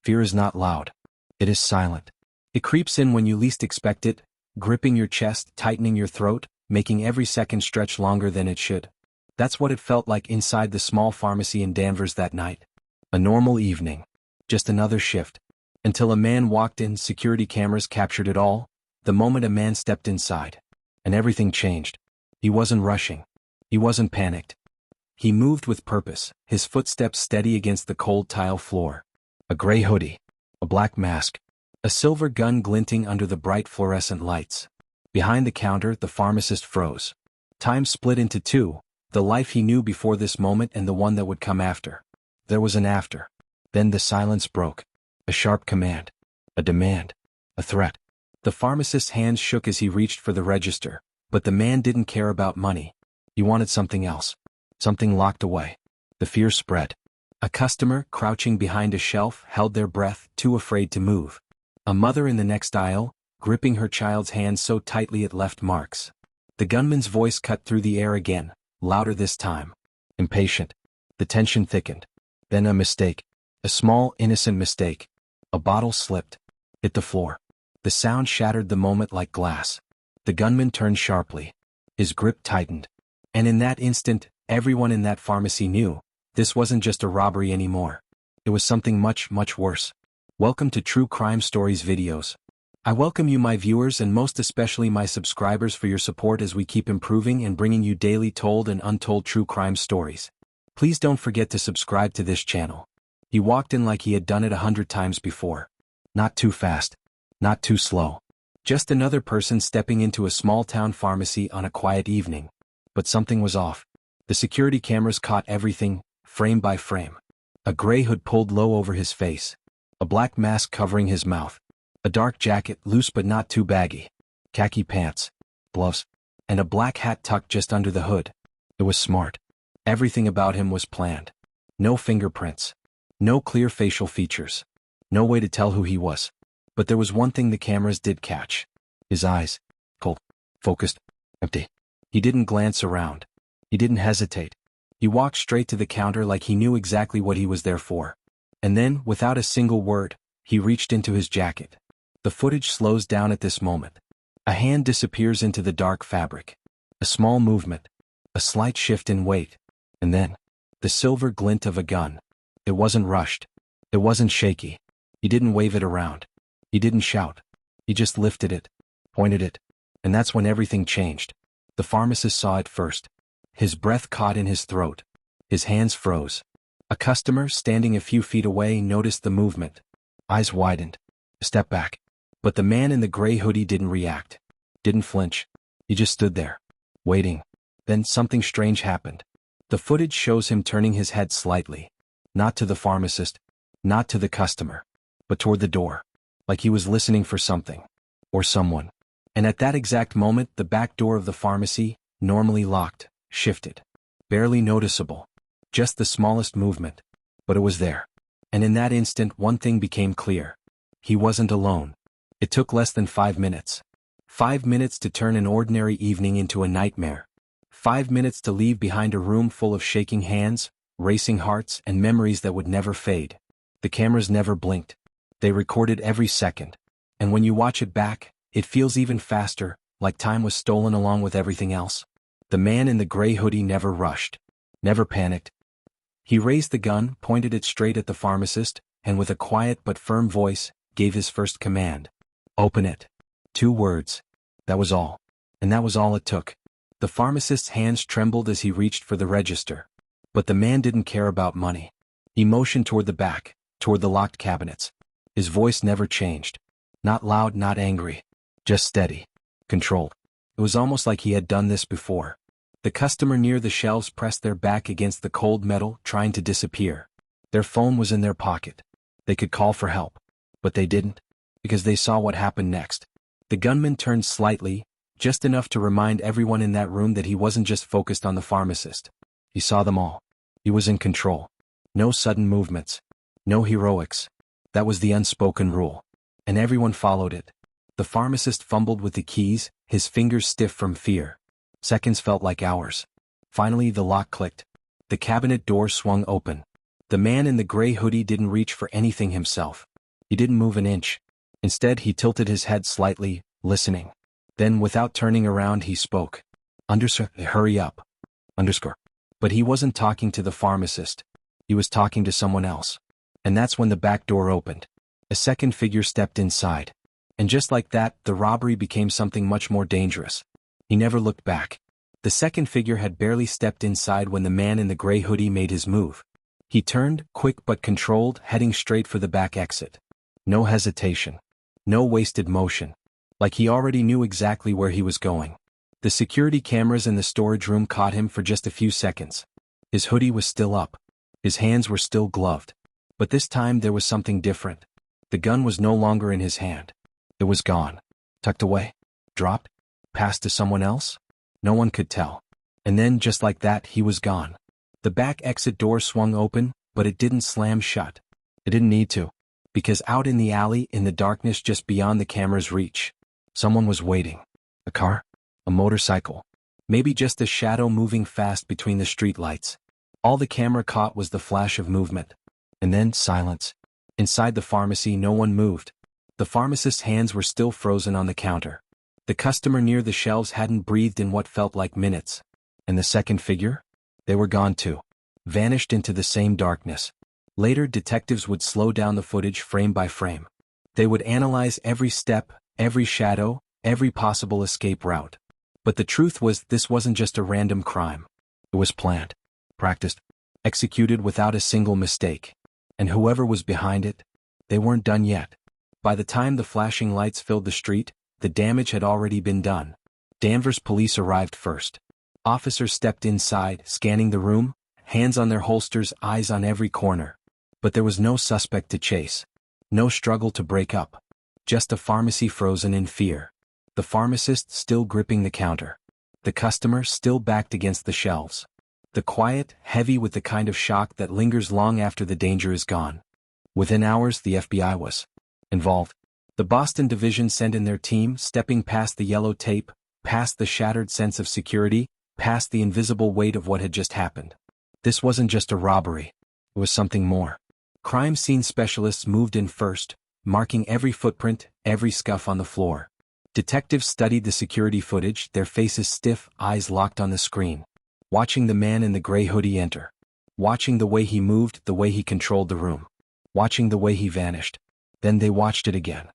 Fear is not loud. It is silent. It creeps in when you least expect it, gripping your chest, tightening your throat, making every second stretch longer than it should. That's what it felt like inside the small pharmacy in Danvers that night. A normal evening. Just another shift. Until a man walked in, security cameras captured it all, the moment a man stepped inside. And everything changed. He wasn't rushing. He wasn't panicked. He moved with purpose, his footsteps steady against the cold tile floor. A gray hoodie. A black mask. A silver gun glinting under the bright fluorescent lights. Behind the counter, the pharmacist froze. Time split into two, the life he knew before this moment and the one that would come after. There was an after. Then the silence broke. A sharp command. A demand. A threat. The pharmacist's hands shook as he reached for the register, but the man didn't care about money. He wanted something else. Something locked away. The fear spread. A customer, crouching behind a shelf, held their breath, too afraid to move. A mother in the next aisle, gripping her child's hand so tightly it left marks. The gunman's voice cut through the air again, louder this time. Impatient. The tension thickened. Then a mistake. A small, innocent mistake. A bottle slipped. Hit the floor. The sound shattered the moment like glass. The gunman turned sharply. His grip tightened. And in that instant, everyone in that pharmacy knew, this wasn't just a robbery anymore. It was something much, much worse. Welcome to True Crime Stories videos. I welcome you, my viewers, and most especially my subscribers, for your support as we keep improving and bringing you daily told and untold true crime stories. Please don't forget to subscribe to this channel. He walked in like he had done it 100 times before. Not too fast. Not too slow. Just another person stepping into a small-town pharmacy on a quiet evening. But something was off. The security cameras caught everything, frame by frame. A gray hood pulled low over his face. A black mask covering his mouth. A dark jacket, loose but not too baggy. Khaki pants. Gloves. And a black hat tucked just under the hood. It was smart. Everything about him was planned. No fingerprints. No clear facial features. No way to tell who he was. But there was one thing the cameras did catch. His eyes. Cold. Focused. Empty. He didn't glance around. He didn't hesitate. He walked straight to the counter like he knew exactly what he was there for. And then, without a single word, he reached into his jacket. The footage slows down at this moment. A hand disappears into the dark fabric. A small movement. A slight shift in weight. And then, the silver glint of a gun. It wasn't rushed. It wasn't shaky. He didn't wave it around. He didn't shout. He just lifted it, pointed it. And that's when everything changed. The pharmacist saw it first. His breath caught in his throat. His hands froze. A customer, standing a few feet away, noticed the movement. Eyes widened. A step back. But the man in the gray hoodie didn't react. Didn't flinch. He just stood there, waiting. Then something strange happened. The footage shows him turning his head slightly. Not to the pharmacist. Not to the customer. But toward the door. Like he was listening for something. Or someone. And at that exact moment, the back door of the pharmacy, normally locked, shifted. Barely noticeable. Just the smallest movement. But it was there. And in that instant, one thing became clear. He wasn't alone. It took less than 5 minutes. 5 minutes to turn an ordinary evening into a nightmare. 5 minutes to leave behind a room full of shaking hands, racing hearts, and memories that would never fade. The cameras never blinked. They recorded every second. And when you watch it back, it feels even faster, like time was stolen along with everything else. The man in the gray hoodie never rushed. Never panicked. He raised the gun, pointed it straight at the pharmacist, and with a quiet but firm voice, gave his first command. Open it. 2 words. That was all. And that was all it took. The pharmacist's hands trembled as he reached for the register. But the man didn't care about money. He motioned toward the back, toward the locked cabinets. His voice never changed. Not loud, not angry. Just steady. Controlled. It was almost like he had done this before. The customer near the shelves pressed their back against the cold metal, trying to disappear. Their phone was in their pocket. They could call for help. But they didn't. Because they saw what happened next. The gunman turned slightly, just enough to remind everyone in that room that he wasn't just focused on the pharmacist. He saw them all. He was in control. No sudden movements. No heroics. That was the unspoken rule. And everyone followed it. The pharmacist fumbled with the keys, his fingers stiff from fear. Seconds felt like hours. Finally, the lock clicked. The cabinet door swung open. The man in the gray hoodie didn't reach for anything himself. He didn't move an inch. Instead, he tilted his head slightly, listening. Then, without turning around, he spoke. Hurry up. But he wasn't talking to the pharmacist. He was talking to someone else. And that's when the back door opened. A second figure stepped inside. And just like that, the robbery became something much more dangerous. He never looked back. The second figure had barely stepped inside when the man in the gray hoodie made his move. He turned, quick but controlled, heading straight for the back exit. No hesitation. No wasted motion. Like he already knew exactly where he was going. The security cameras in the storage room caught him for just a few seconds. His hoodie was still up. His hands were still gloved. But this time there was something different. The gun was no longer in his hand. It was gone. Tucked away. Dropped. Passed to someone else? No one could tell. And then, just like that, he was gone. The back exit door swung open, but it didn't slam shut. It didn't need to. Because out in the alley, in the darkness just beyond the camera's reach, someone was waiting. A car? A motorcycle? Maybe just a shadow moving fast between the streetlights. All the camera caught was the flash of movement. And then, silence. Inside the pharmacy, no one moved. The pharmacist's hands were still frozen on the counter. The customer near the shelves hadn't breathed in what felt like minutes. And the second figure? They were gone too. Vanished into the same darkness. Later, detectives would slow down the footage frame by frame. They would analyze every step, every shadow, every possible escape route. But the truth was, this wasn't just a random crime. It was planned, practiced, executed without a single mistake. And whoever was behind it, they weren't done yet. By the time the flashing lights filled the street, the damage had already been done. Danvers police arrived first. Officers stepped inside, scanning the room, hands on their holsters, eyes on every corner. But there was no suspect to chase. No struggle to break up. Just a pharmacy frozen in fear. The pharmacist still gripping the counter. The customer still backed against the shelves. The quiet, heavy with the kind of shock that lingers long after the danger is gone. Within hours, the FBI was involved. The Boston division sent in their team, stepping past the yellow tape, past the shattered sense of security, past the invisible weight of what had just happened. This wasn't just a robbery. It was something more. Crime scene specialists moved in first, marking every footprint, every scuff on the floor. Detectives studied the security footage, their faces stiff, eyes locked on the screen. Watching the man in the gray hoodie enter. Watching the way he moved, the way he controlled the room. Watching the way he vanished. Then they watched it again.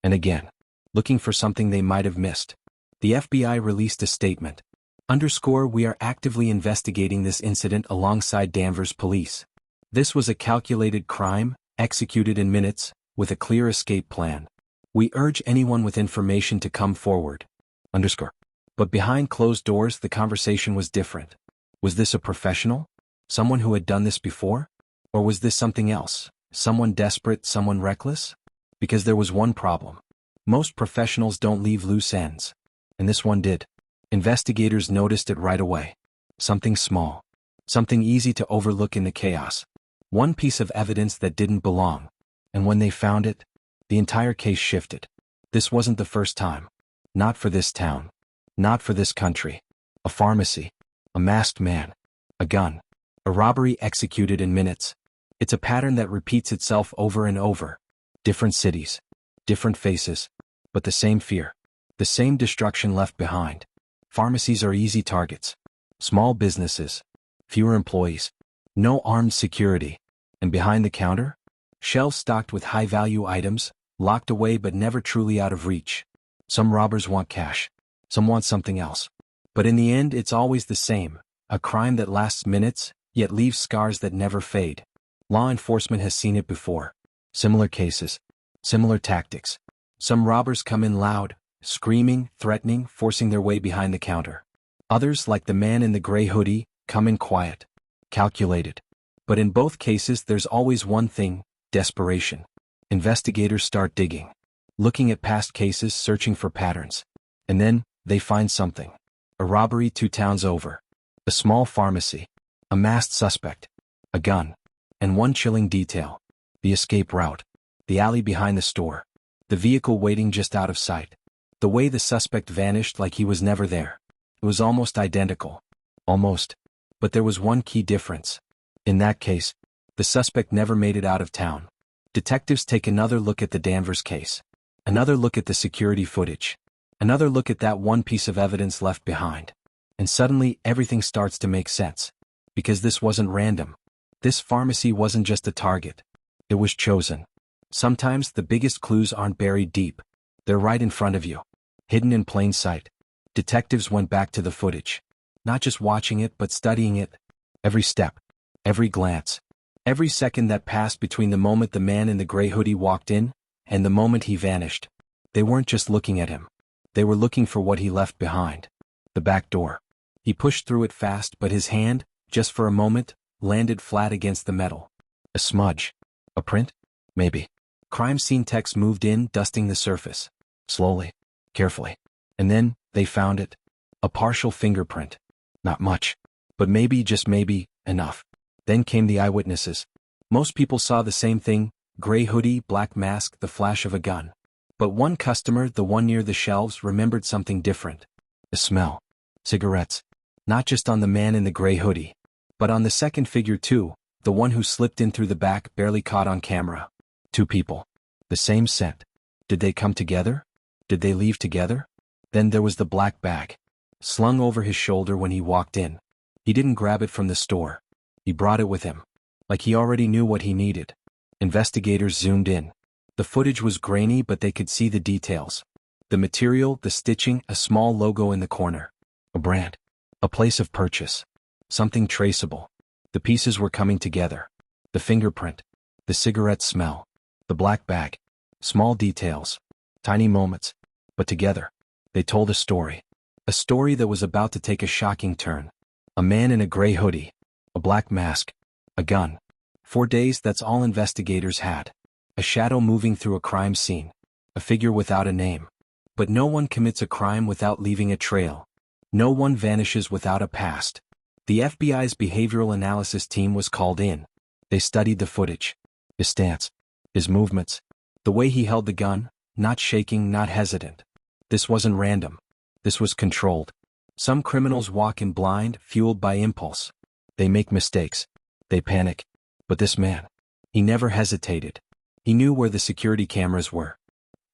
And again. Looking for something they might have missed. The FBI released a statement. We are actively investigating this incident alongside Danvers police. This was a calculated crime, executed in minutes, with a clear escape plan. We urge anyone with information to come forward. But behind closed doors, the conversation was different. Was this a professional? Someone who had done this before? Or was this something else? Someone desperate, someone reckless? Because there was one problem. Most professionals don't leave loose ends. And this one did. Investigators noticed it right away. Something small. Something easy to overlook in the chaos. One piece of evidence that didn't belong. And when they found it, the entire case shifted. This wasn't the first time. Not for this town. Not for this country. A pharmacy. A masked man. A gun. A robbery executed in minutes. It's a pattern that repeats itself over and over. Different cities. Different faces. But the same fear. The same destruction left behind. Pharmacies are easy targets. Small businesses. Fewer employees. No armed security. And behind the counter? Shelves stocked with high-value items, locked away but never truly out of reach. Some robbers want cash. Some want something else. But in the end, it's always the same. A crime that lasts minutes, yet leaves scars that never fade. Law enforcement has seen it before. Similar cases. Similar tactics. Some robbers come in loud, screaming, threatening, forcing their way behind the counter. Others, like the man in the gray hoodie, come in quiet. Calculated. But in both cases, there's always one thing: desperation. Investigators start digging. Looking at past cases, searching for patterns. And then, they find something. A robbery 2 towns over. A small pharmacy. A masked suspect. A gun. And one chilling detail. The escape route. The alley behind the store. The vehicle waiting just out of sight. The way the suspect vanished like he was never there. It was almost identical. Almost. But there was one key difference. In that case, the suspect never made it out of town. Detectives take another look at the Danvers case. Another look at the security footage. Another look at that one piece of evidence left behind. And suddenly, everything starts to make sense. Because this wasn't random. This pharmacy wasn't just a target. It was chosen. Sometimes the biggest clues aren't buried deep. They're right in front of you. Hidden in plain sight. Detectives went back to the footage. Not just watching it but studying it. Every step. Every glance. Every second that passed between the moment the man in the gray hoodie walked in and the moment he vanished. They weren't just looking at him. They were looking for what he left behind. The back door. He pushed through it fast, but his hand, just for a moment, landed flat against the metal. A smudge. A print? Maybe. Crime scene techs moved in, dusting the surface. Slowly. Carefully. And then, they found it. A partial fingerprint. Not much. But maybe, just maybe, enough. Then came the eyewitnesses. Most people saw the same thing: gray hoodie, black mask, the flash of a gun. But one customer, the one near the shelves, remembered something different. The smell. Cigarettes. Not just on the man in the gray hoodie, but on the second figure too, the one who slipped in through the back, barely caught on camera. Two people. The same scent. Did they come together? Did they leave together? Then there was the black bag. Slung over his shoulder when he walked in. He didn't grab it from the store. He brought it with him. Like he already knew what he needed. Investigators zoomed in. The footage was grainy, but they could see the details. The material, the stitching, a small logo in the corner. A brand. A place of purchase. Something traceable. The pieces were coming together. The fingerprint. The cigarette smell. The black bag. Small details. Tiny moments. But together. They told a story. A story that was about to take a shocking turn. A man in a gray hoodie. A black mask. A gun. 4 days, that's all investigators had. A shadow moving through a crime scene. A figure without a name. But no one commits a crime without leaving a trail. No one vanishes without a past. The FBI's behavioral analysis team was called in. They studied the footage. His stance. His movements. The way he held the gun, not shaking, not hesitant. This wasn't random. This was controlled. Some criminals walk in blind, fueled by impulse. They make mistakes. They panic. But this man, he never hesitated. He knew where the security cameras were.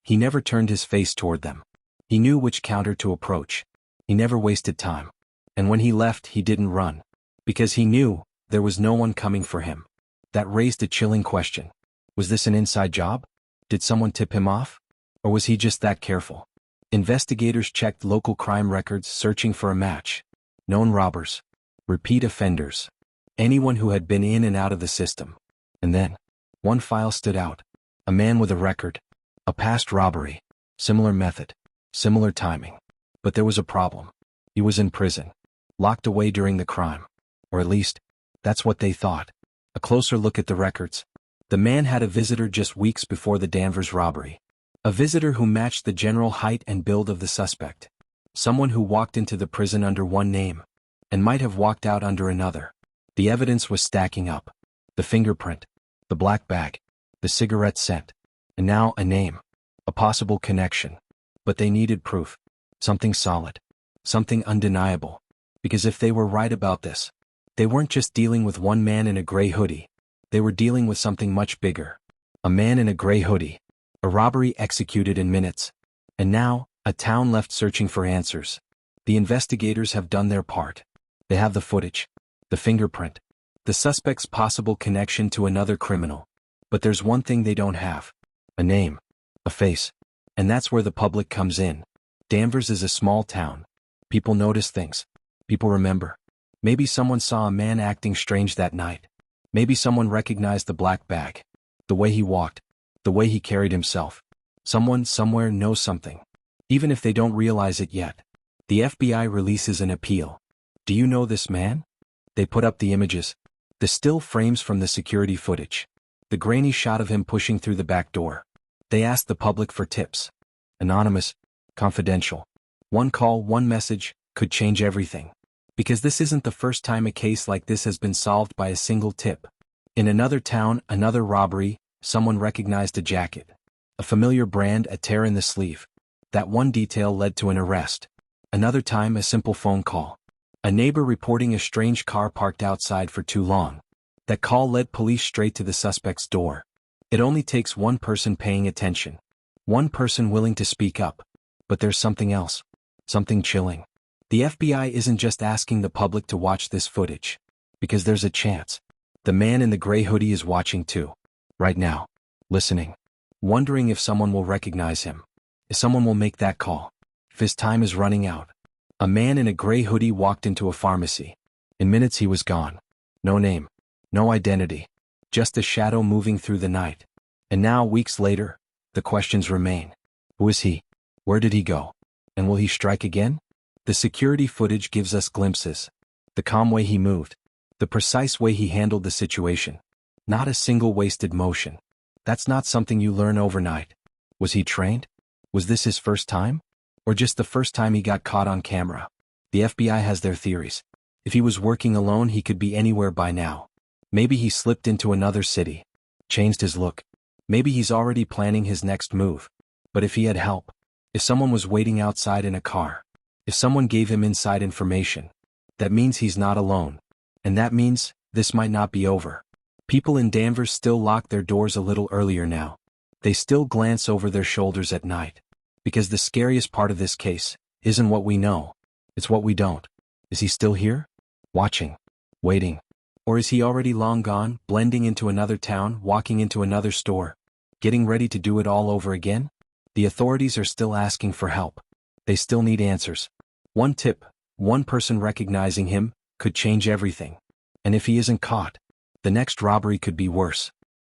He never turned his face toward them. He knew which counter to approach. He never wasted time. And when he left, he didn't run. Because he knew there was no one coming for him. That raised a chilling question. Was this an inside job? Did someone tip him off? Or was he just that careful? Investigators checked local crime records, searching for a match. Known robbers. Repeat offenders. Anyone who had been in and out of the system. And then, one file stood out. A man with a record. A past robbery. Similar method. Similar timing. But there was a problem. He was in prison. Locked away during the crime. Or at least, that's what they thought. A closer look at the records. The man had a visitor just weeks before the Danvers robbery. A visitor who matched the general height and build of the suspect. Someone who walked into the prison under one name. And might have walked out under another. The evidence was stacking up. The fingerprint. The black bag. The cigarette scent. And now a name. A possible connection. But they needed proof. Something solid. Something undeniable. Because if they were right about this, they weren't just dealing with one man in a gray hoodie. They were dealing with something much bigger. A man in a gray hoodie. A robbery executed in minutes. And now, a town left searching for answers. The investigators have done their part. They have the footage. The fingerprint. The suspect's possible connection to another criminal. But there's one thing they don't have. A name. A face. And that's where the public comes in. Danvers is a small town. People notice things. People remember. Maybe someone saw a man acting strange that night. Maybe someone recognized the black bag. The way he walked. The way he carried himself. Someone, somewhere knows something. Even if they don't realize it yet. The FBI releases an appeal. Do you know this man? They put up the images. The still frames from the security footage. The grainy shot of him pushing through the back door. They asked the public for tips. Anonymous. Confidential. One call, one message, could change everything. Because this isn't the first time a case like this has been solved by a single tip. In another town, another robbery, someone recognized a jacket. A familiar brand, a tear in the sleeve. That one detail led to an arrest. Another time, a simple phone call. A neighbor reporting a strange car parked outside for too long. That call led police straight to the suspect's door. It only takes one person paying attention. One person willing to speak up. But there's something else. Something chilling. The FBI isn't just asking the public to watch this footage. Because there's a chance. The man in the gray hoodie is watching too. Right now. Listening. Wondering if someone will recognize him. If someone will make that call. If his time is running out. A man in a gray hoodie walked into a pharmacy. In minutes he was gone. No name. No identity. Just a shadow moving through the night. And now, weeks later, the questions remain. Who is he? Where did he go? And will he strike again? The security footage gives us glimpses. The calm way he moved. The precise way he handled the situation. Not a single wasted motion. That's not something you learn overnight. Was he trained? Was this his first time? Or just the first time he got caught on camera? The FBI has their theories. If he was working alone, he could be anywhere by now. Maybe he slipped into another city. Changed his look. Maybe he's already planning his next move. But if he had help, if someone was waiting outside in a car, if someone gave him inside information, that means he's not alone. And that means this might not be over. People in Danvers still lock their doors a little earlier now. They still glance over their shoulders at night. Because the scariest part of this case isn't what we know. It's what we don't. Is he still here? Watching? Waiting? Or is he already long gone, blending into another town, walking into another store? Getting ready to do it all over again? The authorities are still asking for help. They still need answers. One tip, one person recognizing him, could change everything. And if he isn't caught, the next robbery could be worse.